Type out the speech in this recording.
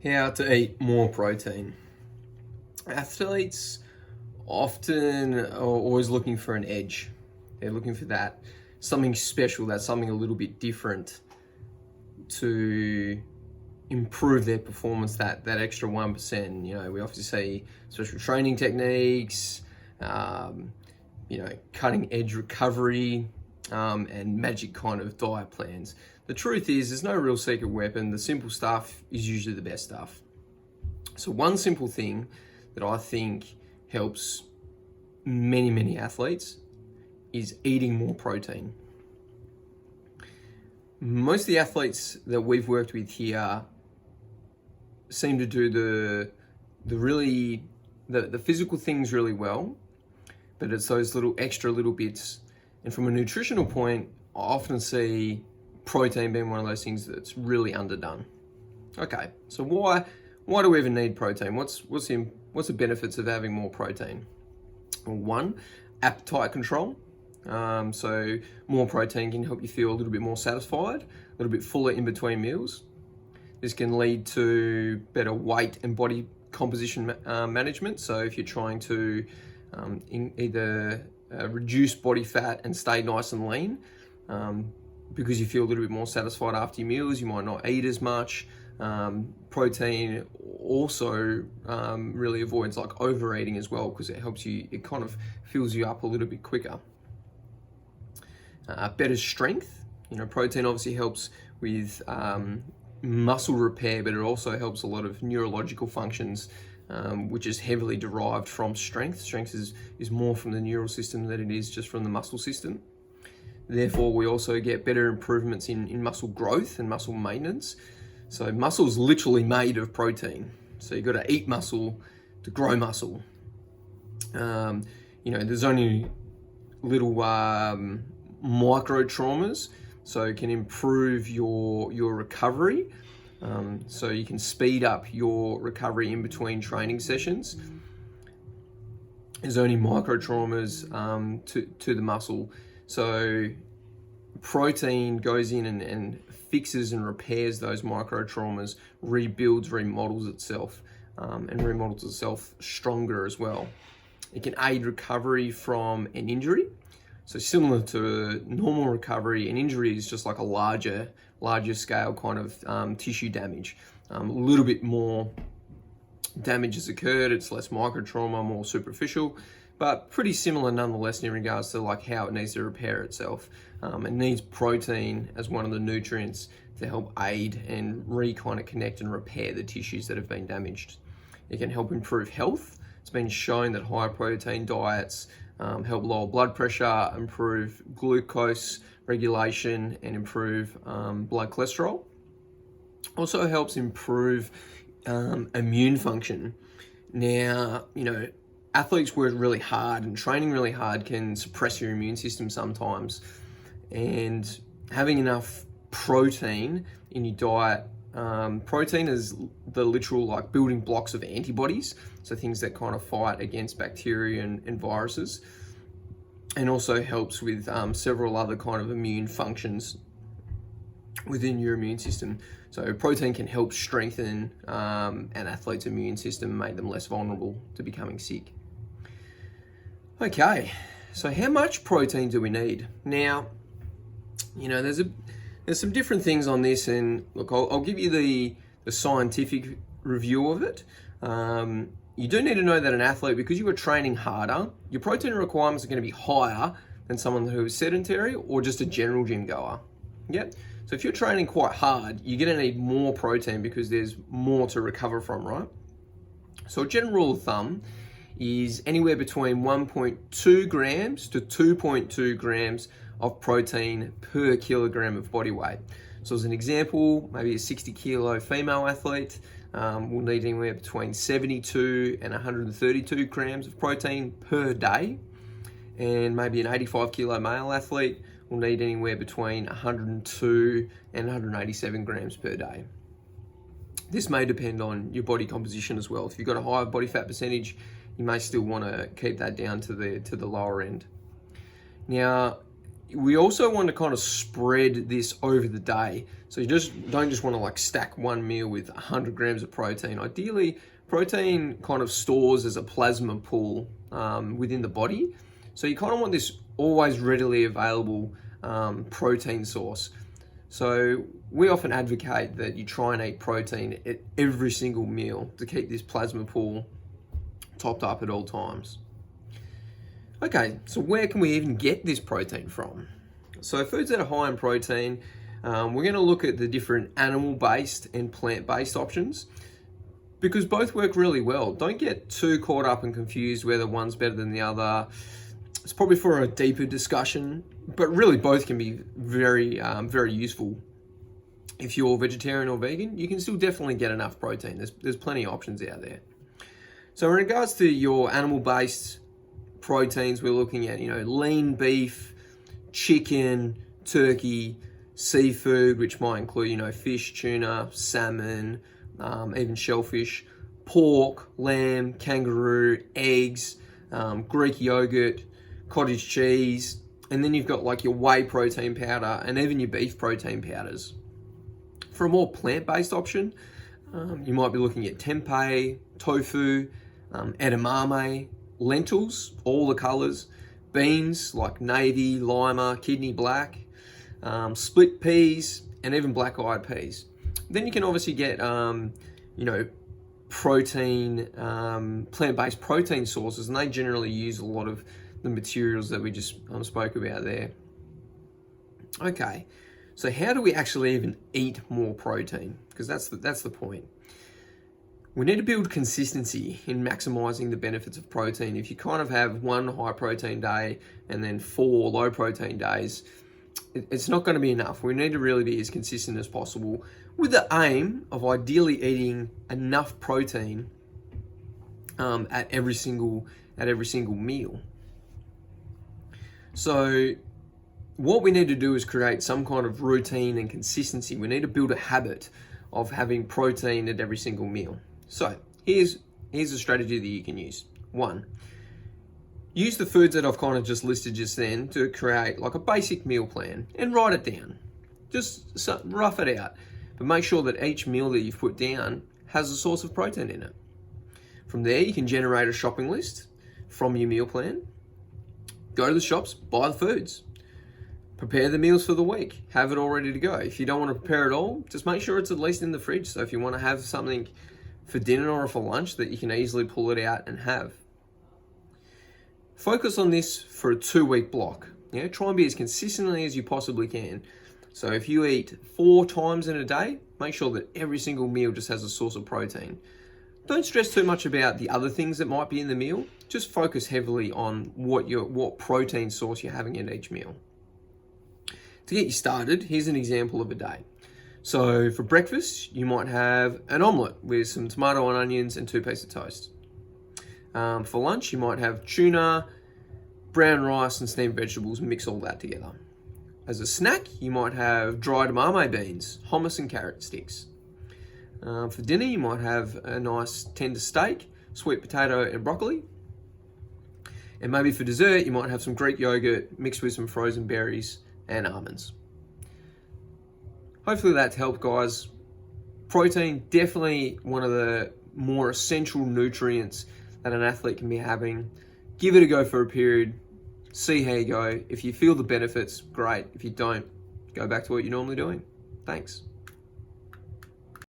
How to eat more protein. Athletes often are always looking for an edge. They're looking for that something special, that something a little bit different to improve their performance, that extra 1%. We often see special training techniques, cutting edge recovery, and magic kind of diet plans. The truth is, there's no real secret weapon. The simple stuff is usually the best stuff. So one simple thing that I think helps many athletes is eating more protein. Most of the athletes that we've worked with here seem to do the physical things really well, but it's those little extra little bits. And from a nutritional point, I often see protein being one of those things that's really underdone. Okay, so why do we even need protein? What's the benefits of having more protein? Well, one, appetite control. So more protein can help you feel a little bit more satisfied, a little bit fuller in between meals. This can lead to better weight and body composition management. So if you're trying to either reduce body fat and stay nice and lean, because you feel a little bit more satisfied after your meals, you might not eat as much. Protein also really avoids like overeating as well, because it kind of fills you up a little bit quicker. Better strength. Protein obviously helps with muscle repair, but it also helps a lot of neurological functions, which is heavily derived from strength. Strength is more from the neural system than it is just from the muscle system. Therefore, we also get better improvements in muscle growth and muscle maintenance. So muscle is literally made of protein. So you've got to eat muscle to grow muscle. There's only little micro traumas, so it can improve your recovery. So you can speed up your recovery in between training sessions. There's only micro traumas to the muscle. So protein goes in and fixes and repairs those micro traumas, rebuilds, remodels itself, and remodels itself stronger as well. It can aid recovery from an injury. So similar to normal recovery, an injury is just like a larger scale kind of tissue damage. A little bit more damage has occurred. It's less micro trauma, more superficial, but pretty similar nonetheless in regards to like how it needs to repair itself. It needs protein as one of the nutrients to help aid and kind of connect and repair the tissues that have been damaged. It can help improve health. It's been shown that high protein diets help lower blood pressure, improve glucose regulation, and improve blood cholesterol. Also helps improve immune function. Now, athletes work really hard, and training really hard can suppress your immune system sometimes. And having enough protein in your diet, protein is the literal like building blocks of antibodies, so things that kind of fight against bacteria and viruses, and also helps with several other kind of immune functions within your immune system. So protein can help strengthen an athlete's immune system and make them less vulnerable to becoming sick. Okay, so how much protein do we need? Now, there's some different things on this, and look, I'll give you the scientific review of it. You do need to know that an athlete, because you are training harder, your protein requirements are going to be higher than someone who is sedentary or just a general gym goer. Yep. So if you're training quite hard, you're going to need more protein because there's more to recover from, right? So a general rule of thumb is anywhere between 1.2 grams to 2.2 grams of protein per kilogram of body weight. So as an example, maybe a 60 kilo female athlete will need anywhere between 72 and 132 grams of protein per day. And maybe an 85 kilo male athlete will need anywhere between 102 and 187 grams per day. This may depend on your body composition as well. If you've got a higher body fat percentage, you may still want to keep that down to the lower end. Now, we also want to kind of spread this over the day. So you don't just want to like stack one meal with 100 grams of protein. Ideally, protein kind of stores as a plasma pool within the body. So you kind of want this always readily available protein source. So we often advocate that you try and eat protein at every single meal to keep this plasma pool topped up at all times. Okay, so where can we even get this protein from? So foods that are high in protein, we're going to look at the different animal-based and plant-based options because both work really well. Don't get too caught up and confused whether one's better than the other. It's probably for a deeper discussion, but really both can be very, very useful. If you're vegetarian or vegan, you can still definitely get enough protein. There's plenty of options out there. So in regards to your animal-based proteins, we're looking at, lean beef, chicken, turkey, seafood, which might include, fish, tuna, salmon, even shellfish, pork, lamb, kangaroo, eggs, Greek yogurt, cottage cheese, and then you've got like your whey protein powder and even your beef protein powders. For a more plant-based option, you might be looking at tempeh, tofu, edamame, lentils, all the colors, beans like navy, lima, kidney black, split peas, and even black-eyed peas. Then you can obviously get, protein, plant-based protein sources, and they generally use a lot of the materials that we just spoke about there. Okay, so how do we actually even eat more protein? Because that's the point. We need to build consistency in maximizing the benefits of protein. If you kind of have one high protein day and then 4 low protein days, it's not going to be enough. We need to really be as consistent as possible with the aim of ideally eating enough protein at every single meal. So what we need to do is create some kind of routine and consistency. We need to build a habit of having protein at every single meal. So here's a strategy that you can use. 1, use the foods that I've kind of just listed just then to create like a basic meal plan and write it down. Just rough it out, but make sure that each meal that you've put down has a source of protein in it. From there, you can generate a shopping list from your meal plan. Go to the shops, buy the foods. Prepare the meals for the week. Have it all ready to go. If you don't want to prepare it all, just make sure it's at least in the fridge. So if you want to have something for dinner or for lunch, that you can easily pull it out and have. Focus on this for a 2-week block. Try and be as consistently as you possibly can. So if you eat 4 times in a day, make sure that every single meal just has a source of protein. Don't stress too much about the other things that might be in the meal. Just focus heavily on what protein source you're having in each meal. To get you started, here's an example of a day. So for breakfast, you might have an omelette with some tomato and onions and 2 pieces of toast. For lunch, you might have tuna, brown rice and steamed vegetables, and mix all that together. As a snack, you might have dried edamame beans, hummus and carrot sticks. For dinner, you might have a nice tender steak, sweet potato and broccoli. And maybe for dessert, you might have some Greek yogurt mixed with some frozen berries and almonds. Hopefully that's helped, guys. Protein, definitely one of the more essential nutrients that an athlete can be having. Give it a go for a period. See how you go. If you feel the benefits, great. If you don't, go back to what you're normally doing. Thanks.